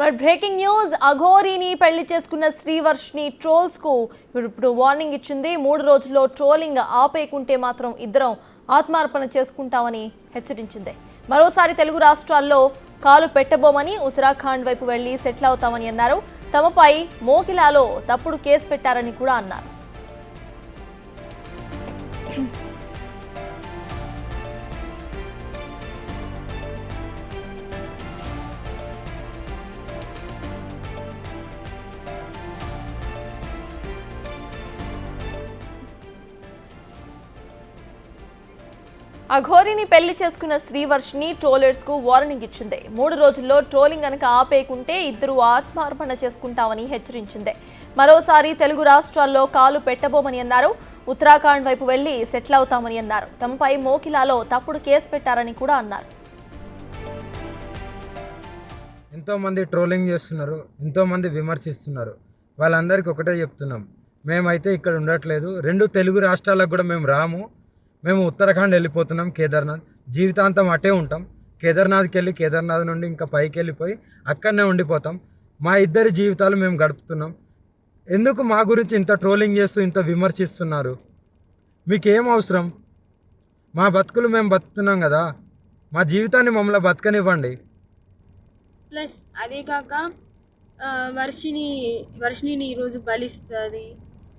Breaking news. అఘోరీని పెళ్లి చేసుకున్న Srivarshini trolls కు ఇప్పుడు వార్నింగ్ ఇచ్చింది. 3 రోజుల్లో ట్రోలింగ్ ఆపేయకుంటే మాత్రం ఇద్దరం ఆత్మార్పణ చేసుకుంటామని హెచ్చరించింది. మరోసారి తెలుగు రాష్ట్రాల్లో కాలు పెట్టబోమని, ఉత్తరాఖండ్ వైపు వెళ్లి సెటిల్ అవుతామని అన్నారు. తమపై మోకిలాలో తప్పుడు కేసు పెట్టారని కూడా అన్నారు. అఘోరీని పెళ్లి చేసుకున్న శ్రీవర్షిని ట్రోలర్స్ కు వార్నింగ్ ఇచ్చింది. 3 రోజుల్లో ట్రోలింగ్ కనుక ఆపేయకుంటే ఇద్దరు ఆత్మార్పణ చేసుకుంటామని హెచ్చరించింది. మరోసారి తెలుగు రాష్ట్రాల్లో కాలు పెట్టబోమని అన్నారు. ఉత్తరాఖండ్ వైపు వెళ్లి సెటిల్ అవుతామని అన్నారు. తమపై మోకిలాలో తప్పుడు కేసు పెట్టారని కూడా అన్నారు. ఎంతోమంది ట్రోలింగ్ చేస్తున్నారు, ఎంతోమంది విమర్శిస్తున్నారు. వాళ్ళందరికీ ఒకటే చెప్తున్నాం, మేమైతే ఇక్కడ ఉండట్లేదు. 2 తెలుగు రాష్ట్రాలకు కూడా మేము రాము. మేము ఉత్తరాఖండ్ వెళ్ళిపోతున్నాం, కేదార్నాథ్. జీవితాంతం అటే ఉంటాం. కేదార్నాథ్కి వెళ్ళి కేదార్నాథ్ నుండి ఇంకా పైకి వెళ్ళిపోయి అక్కడనే ఉండిపోతాం. మా ఇద్దరి జీవితాలు మేము గడుపుతున్నాం. ఎందుకు మా గురించి ఇంత ట్రోలింగ్ చేస్తూ ఇంత విమర్శిస్తున్నారు? మీకేం అవసరం? మా బతుకులు మేము బతుకుతున్నాం కదా, మా జీవితాన్ని మమ్మల్ని బతకనివ్వండి. ప్లస్ అదే కాక వర్షిని ఈరోజు బలిస్తుంది,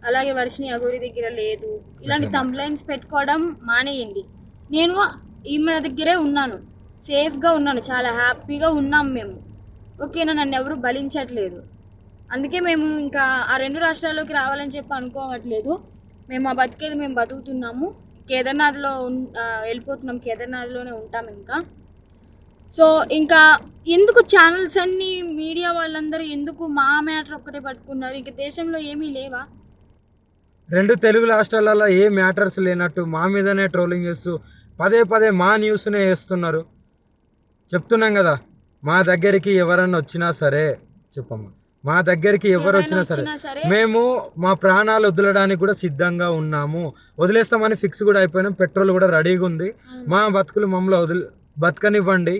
అలాగే వర్షిని అఘోరి దగ్గర లేదు, ఇలాంటి కంప్లైంట్స్ పెట్టుకోవడం మానేయండి. నేను ఈమె దగ్గరే ఉన్నాను, సేఫ్గా ఉన్నాను, చాలా హ్యాపీగా ఉన్నాం మేము. ఓకేనా, నన్ను ఎవరు బలించట్లేదు. అందుకే మేము ఇంకా ఆ 2 రాష్ట్రాల్లోకి రావాలని చెప్పి అనుకోవట్లేదు. మేము ఆ బతికేది మేము బతుకుతున్నాము. కేదార్నాథ్లో వెళ్ళిపోతున్నాం, కేదార్నాథ్లోనే ఉంటాం ఇంకా. సో ఇంకా ఎందుకు ఛానల్స్ అన్నీ, మీడియా వాళ్ళందరూ ఎందుకు మా మ్యాటర్ ఒక్కటే పట్టుకున్నారు? ఇంక దేశంలో ఏమీ లేవా? 2 తెలుగు రాష్ట్రాలలో ఏ మ్యాటర్స్ లేనట్టు మా మీదనే ట్రోలింగ్ చేస్తూ పదే మా న్యూస్నే వేస్తున్నారు. చెప్తున్నాం కదా, మా దగ్గరికి ఎవరన్నా వచ్చినా సరే, చెప్పమ్మా, మా దగ్గరికి ఎవరు వచ్చినా సరే మేము మా ప్రాణాలు వదలడానికి కూడా సిద్ధంగా ఉన్నాము. వదిలేస్తామని ఫిక్స్ కూడా అయిపోయినాం. పెట్రోల్ కూడా రెడీగా ఉంది. మా బతుకులు మమ్మల్ని బతకనివ్వండి.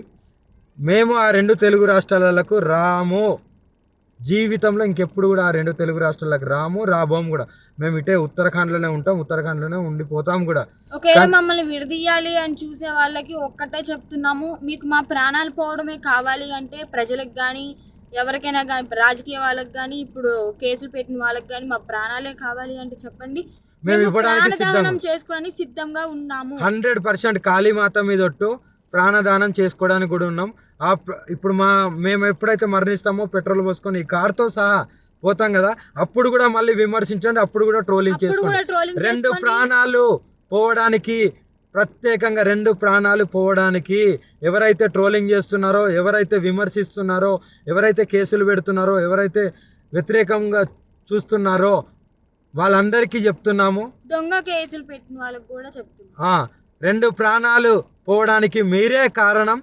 మేము ఆ 2 తెలుగు రాష్ట్రాలకు రాము. జీవితంలో ఇంకెప్పుడు కూడా ఆ 2 తెలుగు రాష్ట్రాలకు రాబోము కూడా. మేము ఇటే ఉత్తరాఖండ్లోనే ఉంటాం, ఉత్తరాఖండ్లోనే ఉండిపోతాం కూడా. ఒకవేళ మమ్మల్ని విడదీయాలి అని చూసే వాళ్ళకి ఒక్కటే చెప్తున్నాము, మీకు మా ప్రాణాలు పోవడమే కావాలి అంటే ప్రజలకు కానీ ఎవరికైనా కానీ, రాజకీయ వాళ్ళకి కానీ, ఇప్పుడు కేసులు పెట్టిన వాళ్ళకి కానీ మా ప్రాణాలే కావాలి అంటే చెప్పండి, మేము ఇవ్వడానికి చేసుకోవడానికి సిద్ధంగా ఉన్నాము. 100% కాళీమాత మీద ఒట్టు ప్రాణదానం చేసుకోవడానికి కూడా ఉన్నాం. ఇప్పుడు మేము ఎప్పుడైతే మరణిస్తామో పెట్రోల్ పోసుకొని ఈ కార్తో సహా పోతాం కదా, అప్పుడు కూడా మళ్ళీ విమర్శించండి, అప్పుడు కూడా ట్రోలింగ్ చేసుకోండి. 2 ప్రాణాలు పోవడానికి, ప్రత్యేకంగా 2 ప్రాణాలు పోవడానికి ఎవరైతే ట్రోలింగ్ చేస్తున్నారో, ఎవరైతే విమర్శిస్తున్నారో, ఎవరైతే కేసులు పెడుతున్నారో, ఎవరైతే వ్యతిరేకంగా చూస్తున్నారో వాళ్ళందరికీ చెప్తున్నాము. దొంగ కేసులు పెట్టిన వాళ్ళకి కూడా చెప్తున్నాము, 2 ప్రాణాలు పోవడానికి మీరే కారణం.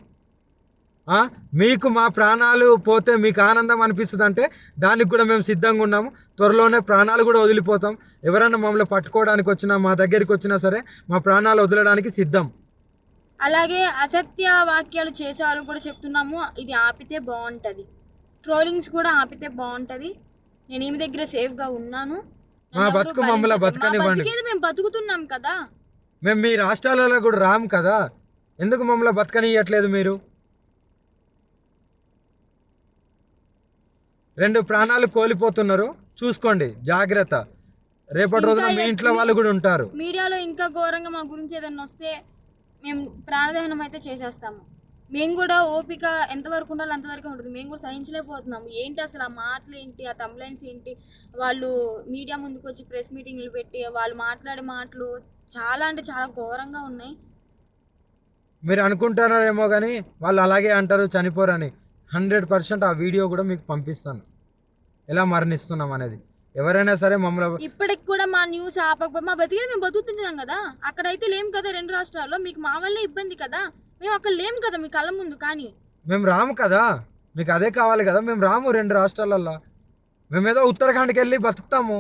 మీకు మా ప్రాణాలు పోతే మీకు ఆనందం అనిపిస్తుంది అంటే దానికి కూడా మేము సిద్ధంగా ఉన్నాము. త్వరలోనే ప్రాణాలు కూడా వదిలిపోతాం. ఎవరైనా మమ్మల్ని పట్టుకోవడానికి వచ్చినా, మా దగ్గరికి వచ్చినా సరే మా ప్రాణాలు వదలడానికి సిద్ధం. అలాగే అసత్య వాక్యాలు చేసే వాళ్ళు కూడా చెప్తున్నాము, ఇది ఆపితే బాగుంటుంది. ట్రోలింగ్స్ కూడా ఆపితే బాగుంటుంది. నేను ఈమె దగ్గర సేఫ్గా ఉన్నాను. మా బతుకు మమ్మల్ని బతకనివ్వండి. మేము బతుకుతున్నాం కదా, మేము మీ రాష్ట్రాలలో కూడా రాము కదా, ఎందుకు మమ్మల్ని బతకనియట్లేదు మీరు? 2 ప్రాణాలు కోల్పోతున్నారు, చూసుకోండి, జాగ్రత్త. రేపటి రోజున మీ ఇంట్లో వాళ్ళు కూడా ఉంటారు. మీడియాలో ఇంకా ఘోరంగా మా గురించి ఏదైనా వస్తే మేము ప్రాణదహనం అయితే చేసేస్తాము. మేము కూడా ఓపిక ఎంతవరకు ఉండాలో అంతవరకు ఉంటుంది. మేము కూడా సహించలేకపోతున్నాము. ఏంటి అసలు ఆ మాటలు ఏంటి, ఆ కంప్లైంట్స్ ఏంటి, వాళ్ళు మీడియా ముందుకు వచ్చి ప్రెస్ మీటింగ్లు పెట్టి వాళ్ళు మాట్లాడే మాటలు చాలా అంటే చాలా ఘోరంగా ఉన్నాయి. మీరు అనుకుంటున్నారేమో కానీ వాళ్ళు అలాగే అంటారు, చనిపోరని. 100% ఆ వీడియో కూడా మీకు పంపిస్తాను, ఎలా మరణిస్తున్నాం అనేది. ఎవరైనా సరే మమ్మల్ని ఇప్పటికి కూడా మా న్యూస్ ఆపకపోతే మా బతికేది మేము బతుకుతున్నాం కదా. అక్కడైతే లేం కదా 2 రాష్ట్రాల్లో, మీకు మా వల్లే ఇబ్బంది కదా. మేము అక్కడ లేం కదా మీ కళ్ళ ముందు, కానీ మేము రాము కదా, మీకు అదే కావాలి కదా. మేము రాము 2 రాష్ట్రాలల్లో, మేమేదో ఉత్తరాఖండ్కి వెళ్ళి బతుకుతాము.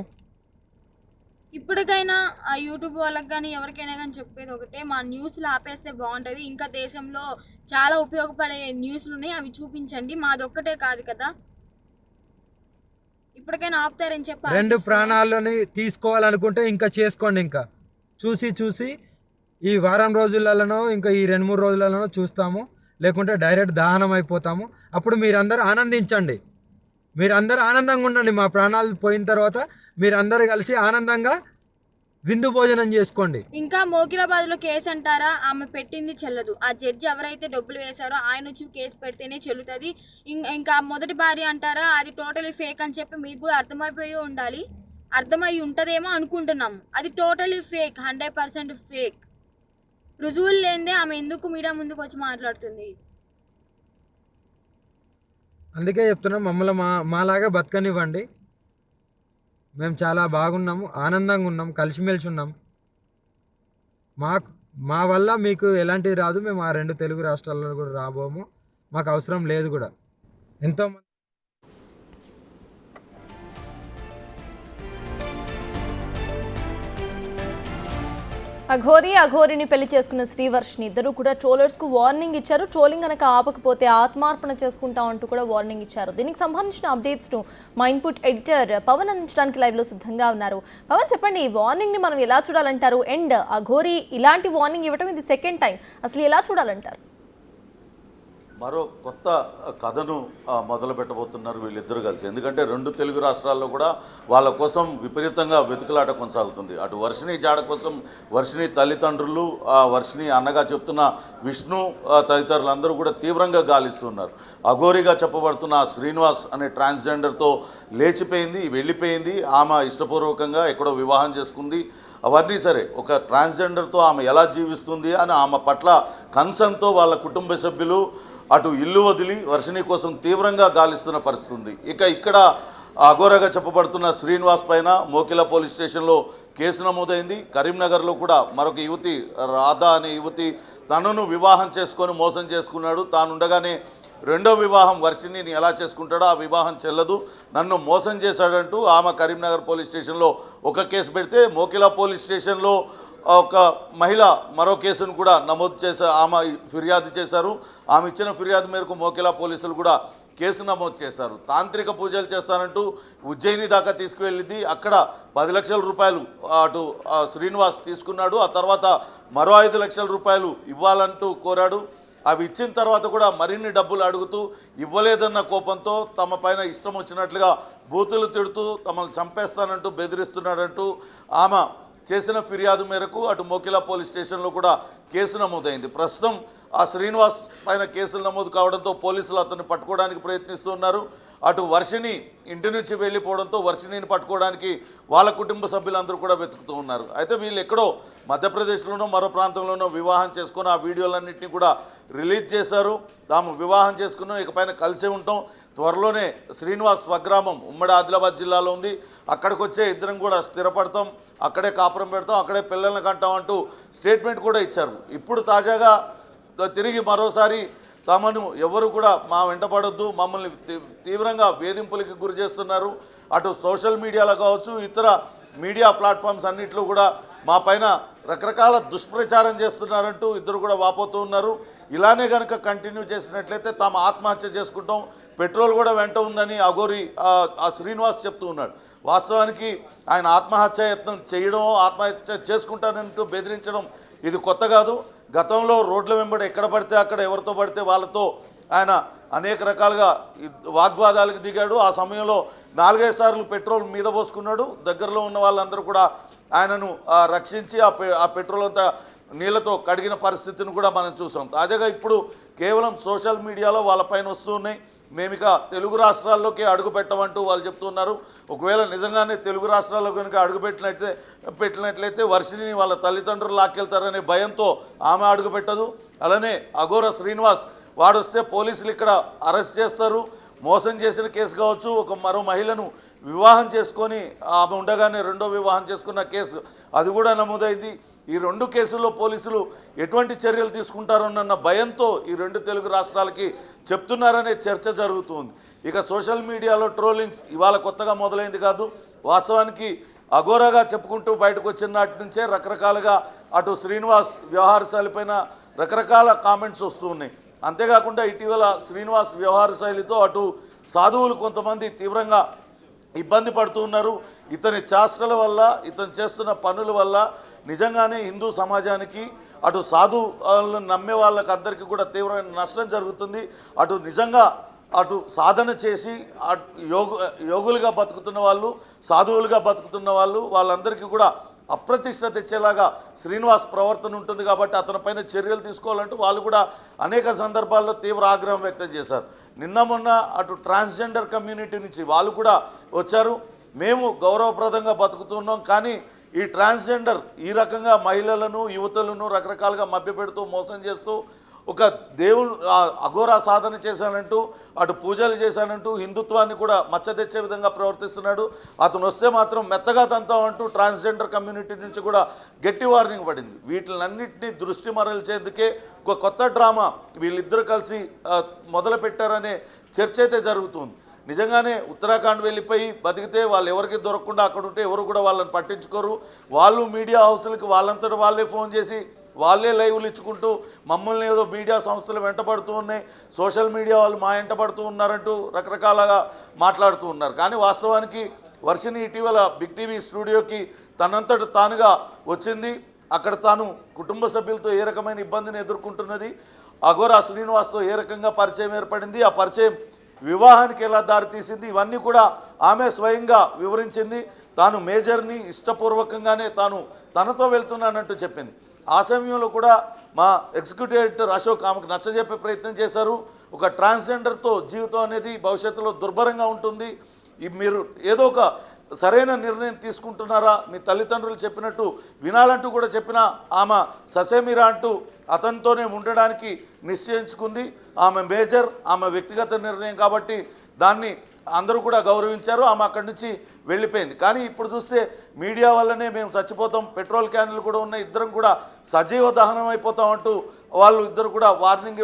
ఇప్పటికైనా ఆ యూట్యూబ్ వాళ్ళకి కానీ ఎవరికైనా కానీ చెప్పేది ఒకటే, మా న్యూస్లు ఆపేస్తే బాగుంటుంది. ఇంకా దేశంలో చాలా ఉపయోగపడే న్యూస్లు ఉన్నాయి, అవి చూపించండి. మాది ఒక్కటే కాదు కదా. ఇప్పటికైనా ఆపుతారని చెప్పి 2 ప్రాణాలని తీసుకోవాలనుకుంటే ఇంకా చేసుకోండి. ఇంకా చూసి ఈ వారం రోజులలోనో ఇంకా ఈ 2-3 రోజులలోనో చూస్తాము, లేకుంటే డైరెక్ట్ దహనం అయిపోతాము. అప్పుడు మీరందరూ ఆనందించండి, మీరందరూ ఆనందంగా ఉండండి. మా ప్రాణాలు పోయిన తర్వాత మీరందరూ కలిసి ఆనందంగా విందు భోజనం చేసుకోండి. ఇంకా మోకిరాబాద్లో కేసు అంటారా, ఆమె పెట్టింది చెల్లదు. ఆ జడ్జి ఎవరైతే డబ్బులు వేశారో ఆయన వచ్చి కేసు పెడితేనే చెల్లుతుంది. ఇంకా మొదటి భార్య అంటారా, అది టోటలీ ఫేక్ అని చెప్పి మీకు కూడా అర్థమైపోయి ఉండాలి. అర్థమై ఉంటుందేమో అనుకుంటున్నాము. అది టోటలీ ఫేక్, 100% ఫేక్. రుజువులు లేనిదే ఆమె ఎందుకు మీడియా ముందుకు వచ్చి మాట్లాడుతుంది? అందుకే చెప్తున్నాం, మమ్మల్ని మాలాగా బతకనివ్వండి. మేము చాలా బాగున్నాము, ఆనందంగా ఉన్నాం, కలిసిమెలిసి ఉన్నాం. మా వల్ల మీకు ఎలాంటిది రాదు. మేము ఆ 2 తెలుగు రాష్ట్రాల్లో కూడా రాబోము, మాకు అవసరం లేదు కూడా. ఎంతోమంది అఘోరిని పెళ్లి చేసుకున్న శ్రీవర్షిని ఇద్దరు కూడా ట్రోలర్స్కు వార్నింగ్ ఇచ్చారు. ట్రోలింగ్ కనుక ఆపకపోతే ఆత్మార్పణ చేసుకుంటాం అంటూ కూడా వార్నింగ్ ఇచ్చారు. దీనికి సంబంధించిన అప్డేట్స్ను మా ఇన్పుట్ ఎడిటర్ పవన్ అందించడానికి లైవ్లో సిద్ధంగా ఉన్నారు. పవన్, చెప్పండి, ఈ వార్నింగ్ని మనం ఎలా చూడాలంటారు? అండ్ అఘోరి ఇలాంటి వార్నింగ్ ఇవ్వడం ఇది సెకండ్ టైం, అసలు ఎలా చూడాలంటారు? మరో కొత్త కథను మొదలు పెట్టబోతున్నారు వీళ్ళిద్దరూ కలిసి. ఎందుకంటే 2 తెలుగు రాష్ట్రాల్లో కూడా వాళ్ళ కోసం విపరీతంగా వెతుకులాట కొనసాగుతుంది. అటు వర్షిణి జాడ కోసం వర్షిణి తల్లిదండ్రులు, వర్షిణి అన్నగా చెప్తున్న విష్ణు తదితరులందరూ కూడా తీవ్రంగా గాలిస్తున్నారు. అఘోరిగా చెప్పబడుతున్న శ్రీనివాస్ అనే ట్రాన్స్జెండర్తో లేచిపోయింది, వెళ్ళిపోయింది. ఆమె ఇష్టపూర్వకంగా ఎక్కడో వివాహం చేసుకుంది. అవన్నీ సరే, ఒక ట్రాన్స్జెండర్తో ఆమె ఎలా జీవిస్తుంది అని ఆమె పట్ల కన్సర్న్తో వాళ్ళ కుటుంబ సభ్యులు అటు ఇల్లు వదిలి వర్షిణి కోసం తీవ్రంగా గాలిస్తున్న పరిస్థితి ఉంది. ఇక్కడ అఘోరగా చెప్పబడుతున్న శ్రీనివాస్ పైన మోకిలా పోలీస్ స్టేషన్లో కేసు నమోదైంది. కరీంనగర్లో కూడా మరొక యువతి రాధా అనే యువతి తనను వివాహం చేసుకొని మోసం చేసుకున్నాడు. తానుండగానే 2వ వివాహం వర్షిణిని ఎలా చేసుకుంటాడో ఆ వివాహం చెల్లదు, నన్ను మోసం చేశాడంటూ ఆమె కరీంనగర్ పోలీస్ స్టేషన్లో ఒక కేసు పెడితే, మోకిలా పోలీస్ స్టేషన్లో ఒక మహిళ మరో కేసును కూడా నమోదు చేశారు. ఆమె ఫిర్యాదు చేశారు. ఆమె ఇచ్చిన ఫిర్యాదు మేరకు మోకిలా పోలీసులు కూడా కేసు నమోదు చేశారు. తాంత్రిక పూజలు చేస్తానంటూ ఉజ్జయిని దాకా తీసుకువెళ్ళింది. అక్కడ 10 లక్షల రూపాయలు అటు శ్రీనివాస్ తీసుకున్నాడు. ఆ తర్వాత మరో 5 లక్షల రూపాయలు ఇవ్వాలంటూ కోరాడు. అవి ఇచ్చిన తర్వాత కూడా మరిన్ని డబ్బులు అడుగుతూ ఇవ్వలేదన్న కోపంతో తమ పైన ఇష్టం వచ్చినట్లుగా బూతులు తిడుతూ తమను చంపేస్తానంటూ బెదిరిస్తున్నాడంటూ ఆమె చేసిన ఫిర్యాదు మేరకు అటు మోకిలా పోలీస్ స్టేషన్లో కూడా కేసు నమోదైంది. ప్రస్తుతం ఆ శ్రీనివాస్ పైన కేసులు నమోదు కావడంతో పోలీసులు అతన్ని పట్టుకోవడానికి ప్రయత్నిస్తున్నారు. అటు వర్షిణి ఇంటి నుంచి వెళ్ళిపోవడంతో వర్షిణిని పట్టుకోవడానికి వాళ్ళ కుటుంబ సభ్యులందరూ కూడా వెతుకుతూ ఉన్నారు. అయితే వీళ్ళు ఎక్కడో మధ్యప్రదేశ్లోనో మరో ప్రాంతంలోనో వివాహం చేసుకుని ఆ వీడియోలన్నింటినీ కూడా రిలీజ్ చేశారు. తాము వివాహం చేసుకున్నాం, ఇకపైన కలిసే ఉంటాం, త్వరలోనే శ్రీనివాస్ స్వగ్రామం ఉమ్మడి ఆదిలాబాద్ జిల్లాలో ఉంది, అక్కడికి వచ్చే ఇద్దరం కూడా స్థిరపడతాం, అక్కడే కాపురం పెడతాం, అక్కడే పిల్లల్ని కంటాం అంటూ స్టేట్మెంట్ కూడా ఇచ్చారు. ఇప్పుడు తాజాగా తిరిగి మరోసారి తమను ఎవరు కూడా మా వెంటపడొద్దు, మమ్మల్ని తీవ్రంగా వేధింపులకి గురి చేస్తున్నారు, అటు సోషల్ మీడియాలో కావచ్చు ఇతర మీడియా ప్లాట్ఫామ్స్ అన్నింటిలో కూడా మా పైన రకరకాల దుష్ప్రచారం చేస్తున్నారంటూ ఇద్దరు కూడా వాపోతూ ఉన్నారు. ఇలానే కనుక కంటిన్యూ చేసినట్లయితే తాము ఆత్మహత్య చేసుకుంటాం, పెట్రోల్ కూడా వెంట ఉందని అఘోరి ఆ శ్రీనివాస్ చెప్తూ ఉన్నాడు. వాస్తవానికి ఆయన ఆత్మహత్య యత్నం చేయడం, ఆత్మహత్య చేసుకుంటానంటూ బెదిరించడం ఇది కొత్త కాదు. గతంలో రోడ్ల వెంబడి ఎక్కడ పడితే అక్కడ ఎవరితో పడితే వాళ్ళతో ఆయన అనేక రకాలుగా వాగ్వాదాలకు దిగాడు. ఆ సమయంలో 4-5 సార్లు పెట్రోల్ మీద పోసుకున్నాడు. దగ్గరలో ఉన్న వాళ్ళందరూ కూడా ఆయనను రక్షించి ఆ పెట్రోల్ అంతా నీళ్లతో కడిగిన పరిస్థితిని కూడా మనం చూసాం. తాజాగా ఇప్పుడు కేవలం సోషల్ మీడియాలో వాళ్ళపైన వస్తున్నాయి. మేమిక తెలుగు రాష్ట్రాల్లోకి అడుగు పెట్టమంటూ వాళ్ళు చెప్తున్నారు. ఒకవేళ నిజంగానే తెలుగు రాష్ట్రాల్లో కనుక అడుగు పెట్టినట్లయితే వర్షిణిని వాళ్ళ తల్లిదండ్రులు లాక్కెళ్తారనే భయంతో ఆమె అడుగు పెట్టదు. అలానే అఘోర శ్రీనివాస్ వాడొస్తే పోలీసులు ఇక్కడ అరెస్ట్ చేస్తారు. మోసం చేసిన కేసు కావచ్చు, మరో మహిళను వివాహం చేసుకొని ఆమె ఉండగానే 2వ వివాహం చేసుకున్న కేసు అది కూడా నమోదైంది. ఈ 2 కేసుల్లో పోలీసులు ఎటువంటి చర్యలు తీసుకుంటారోనన్న భయంతో ఈ 2 తెలుగు రాష్ట్రాలకి చెప్తున్నారనే చర్చ జరుగుతుంది. ఇక సోషల్ మీడియాలో ట్రోలింగ్స్ ఇవాళ కొత్తగా మొదలైంది కాదు. వాస్తవానికి అఘోరగా చెప్పుకుంటూ బయటకు వచ్చిన నాటి నుంచే రకరకాలుగా అటు శ్రీనివాస్ వ్యవహార శైలిపైన రకరకాల కామెంట్స్ వస్తూ ఉన్నాయి. అంతేకాకుండా ఇటీవల శ్రీనివాస్ వ్యవహార శైలితో అటు సాధువులు కొంతమంది తీవ్రంగా ఇబ్బంది పడుతూ ఉన్నారు. ఇతని చేష్టల వల్ల, ఇతను చేస్తున్న పనుల వల్ల నిజంగానే హిందూ సమాజానికి, అటు సాధువులను నమ్మే వాళ్ళకి అందరికీ కూడా తీవ్రమైన నష్టం జరుగుతుంది. అటు నిజంగా అటు సాధన చేసి యోగులుగా బతుకుతున్న వాళ్ళు, సాధువులుగా బతుకుతున్న వాళ్ళందరికీ కూడా అప్రతిష్ట తెచ్చేలాగా శ్రీనివాస్ ప్రవర్తన ఉంటుంది. కాబట్టి అతనిపైన చర్యలు తీసుకోవాలంటూ వాళ్ళు కూడా అనేక సందర్భాల్లో తీవ్ర ఆగ్రహం వ్యక్తం చేశారు. నిన్న మొన్న అటు ట్రాన్స్జెండర్ కమ్యూనిటీ నుంచి వాళ్ళు కూడా వచ్చారు. మేము గౌరవప్రదంగా బతుకుతున్నాం, కానీ ఈ ట్రాన్స్జెండర్ ఈ రకంగా మహిళలను, యువతులను రకరకాలుగా మభ్యపెడుతూ మోసం చేస్తూ ఒక దేవుడు అఘోరా సాధన చేశానంటూ, అటు పూజలు చేశానంటూ హిందుత్వాన్ని కూడా మచ్చ తెచ్చే విధంగా ప్రవర్తిస్తున్నాడు. అతను వస్తే మాత్రం మెత్తగా తంతామంటూ ట్రాన్స్జెండర్ కమ్యూనిటీ నుంచి కూడా గట్టి వార్నింగ్ పడింది. వీటిలన్నింటినీ దృష్టి మరల్చేందుకే ఒక కొత్త డ్రామా వీళ్ళిద్దరూ కలిసి మొదలుపెట్టారనే చర్చ అయితే జరుగుతుంది. నిజంగానే ఉత్తరాఖండ్ వెళ్ళిపోయి బతికితే వాళ్ళు ఎవరికి దొరకకుండా అక్కడ ఉంటే ఎవరు కూడా వాళ్ళని పట్టించుకోరు. వాళ్ళు మీడియా హౌసులకి వాళ్ళంతటా వాళ్ళే ఫోన్ చేసి వాళ్ళే లైవ్లు ఇచ్చుకుంటూ మమ్మల్ని ఏదో మీడియా సంస్థలు వెంటబడుతూ ఉన్నాయి, సోషల్ మీడియా వాళ్ళు మా వెంటబడుతూ ఉన్నారంటూ రకరకాలుగా మాట్లాడుతూ ఉన్నారు. కానీ వాస్తవానికి వర్షిని ఇటీవల బిగ్ టీవీ స్టూడియోకి తనంతట తానుగా వచ్చింది. అక్కడ తాను కుటుంబ సభ్యులతో ఏ రకమైన ఇబ్బందిని ఎదుర్కొంటున్నది, అఘోరా శ్రీనివాస్తో ఏ రకంగా పరిచయం ఏర్పడింది, ఆ పరిచయం వివాహానికి ఎలా దారితీసింది, ఇవన్నీ కూడా ఆమె స్వయంగా వివరించింది. తాను మేజర్ని ఇష్టపూర్వకంగానే తనతో వెళ్తున్నానంటూ చెప్పింది. ఆ సమయంలో కూడా మా ఎగ్జిక్యూటివ్ ఎడిటర్ అశోక్ ఆమెకు నచ్చజెప్పే ప్రయత్నం చేశారు. ఒక ట్రాన్స్జెండర్తో జీవితం అనేది భవిష్యత్తులో దుర్భరంగా ఉంటుంది, మీరు ఏదో ఒక సరైన నిర్ణయం తీసుకుంటున్నారా, మీ తల్లిదండ్రులు చెప్పినట్టు వినాలంటూ కూడా చెప్పిన ఆమె ససేమిరా అంటూ అతనితోనే ఉండడానికి నిశ్చయించుకుంది. ఆమె మేజర్, ఆమె వ్యక్తిగత నిర్ణయం కాబట్టి దాన్ని అందరూ కూడా గౌరవించారు. ఆమె అక్కడి నుంచి వెళ్ళిపోయింది. కానీ ఇప్పుడు చూస్తే మీడియా వల్లనే మేము చచ్చిపోతాం, పెట్రోల్ క్యాన్లు కూడా ఉన్నాయి, ఇద్దరం కూడా సజీవ దహనం అయిపోతాం అంటూ వాళ్ళు ఇద్దరు కూడా వార్నింగ్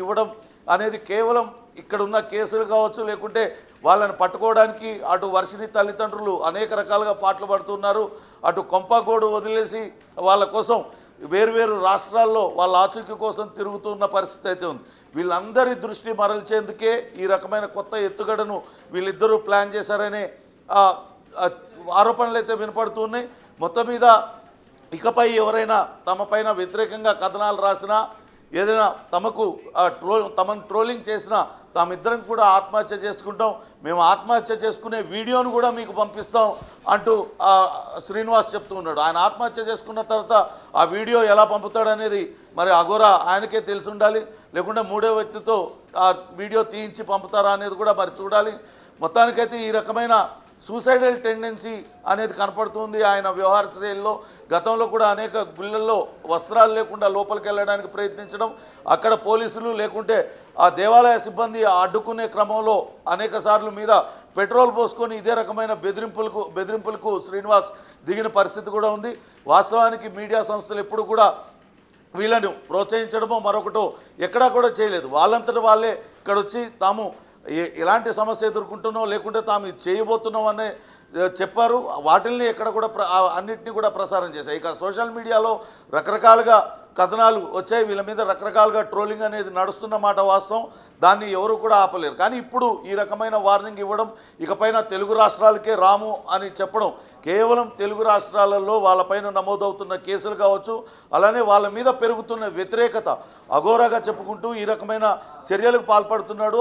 ఇవ్వడం అనేది కేవలం ఇక్కడ ఉన్న కేసులు కావచ్చు, లేకుంటే వాళ్ళని పట్టుకోవడానికి అటు వర్షిని తల్లిదండ్రులు అనేక రకాలుగా పాటలు పడుతున్నారు. అటు కొంపగోడు వదిలేసి వాళ్ళ కోసం వేరువేరు రాష్ట్రాల్లో వాళ్ళ ఆచూకీ కోసం తిరుగుతున్న పరిస్థితి అయితే ఉంది. వీళ్ళందరి దృష్టి మరల్చేందుకే ఈ రకమైన కొత్త ఎత్తుగడను వీళ్ళిద్దరూ ప్లాన్ చేశారనే ఆరోపణలు అయితే వినపడుతున్నాయి. మొత్తం మీద ఇకపై ఎవరైనా తమ పైన వ్యతిరేకంగా కథనాలు రాసినా, ఏదైనా తమను ట్రోలింగ్ చేసినా తామిద్దరం కూడా ఆత్మహత్య చేసుకుంటాం, మేము ఆత్మహత్య చేసుకునే వీడియోను కూడా మీకు పంపిస్తాం అంటూ శ్రీనివాస్ చెప్తూ ఉన్నాడు. ఆయన ఆత్మహత్య చేసుకున్న తర్వాత ఆ వీడియో ఎలా పంపుతాడనేది మరి అఘోరా ఆయనకే తెలిసి ఉండాలి, లేకుంటే మూడో వ్యక్తితో ఆ వీడియో తీయించి పంపుతారా అనేది కూడా మరి చూడాలి. మొత్తానికైతే ఈ రకమైన సూసైడల్ టెండెన్సీ అనేది కనపడుతుంది ఆయన వ్యవహార శైలిలో. గతంలో కూడా అనేక గుళ్ళల్లో వస్త్రాలు లేకుండా లోపలికి వెళ్ళడానికి ప్రయత్నించడం, అక్కడ పోలీసులు లేకుంటే ఆ దేవాలయ సిబ్బంది అడ్డుకునే క్రమంలో అనేక సార్లు మీద పెట్రోల్ పోసుకొని ఇదే రకమైన బెదిరింపులకు శ్రీనివాస్ దిగిన పరిస్థితి కూడా ఉంది. వాస్తవానికి మీడియా సంస్థలు ఎప్పుడు కూడా వీళ్ళను ప్రోత్సహించడమో మరొకటో ఎక్కడా కూడా చేయలేదు. వాళ్ళంతటా వాళ్ళే ఇక్కడ వచ్చి తాము ఎలాంటి సమస్య ఎదుర్కొంటున్నాం, లేకుంటే తాము చేయబోతున్నాం అనే చెప్పారు. వాటిల్ని ఎక్కడ కూడా అన్నింటినీ కూడా ప్రసారం చేశాయి. ఇక సోషల్ మీడియాలో రకరకాలుగా కథనాలు వచ్చాయి, వీళ్ళ మీద రకరకాలుగా ట్రోలింగ్ అనేది నడుస్తున్న మాట వాస్తవం, దాన్ని ఎవరు కూడా ఆపలేరు. కానీ ఇప్పుడు ఈ రకమైన వార్నింగ్ ఇవ్వడం, ఇకపైన తెలుగు రాష్ట్రాలకే రాము అని చెప్పడం కేవలం తెలుగు రాష్ట్రాలలో వాళ్ళపైన నమోదవుతున్న కేసులు కావచ్చు, అలానే వాళ్ళ మీద పెరుగుతున్న వ్యతిరేకత అఘోరాగా చెప్పుకుంటూ ఈ రకమైన చర్యలకు పాల్పడుతున్నాడు.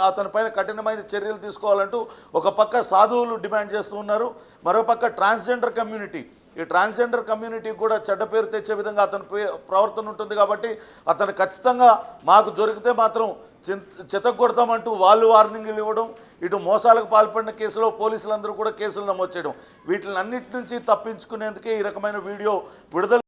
అతనిపైన కఠినమైన చర్యలు తీసుకోవాలంటూ ఒక పక్క సాధువులు డిమాండ్ చేస్తూ ఉన్నారు, మరో పక్క ట్రాన్స్జెండర్ కమ్యూనిటీ, ఈ ట్రాన్స్జెండర్ కమ్యూనిటీకి కూడా చెడ్డ పేరు తెచ్చే విధంగా అతని ప్రవర్తన ఉంటుంది. కాబట్టి అతను ఖచ్చితంగా మాకు దొరికితే మాత్రం చితగొడతామంటూ వాళ్ళు వార్నింగ్లు ఇవ్వడం, ఇటు మోసాలకు పాల్పడిన కేసులో పోలీసులందరూ కూడా కేసులు నమోదు చేయడం, వీటిని అన్నిటి నుంచి తప్పించుకునేందుకే ఈ రకమైన వీడియో విడుదల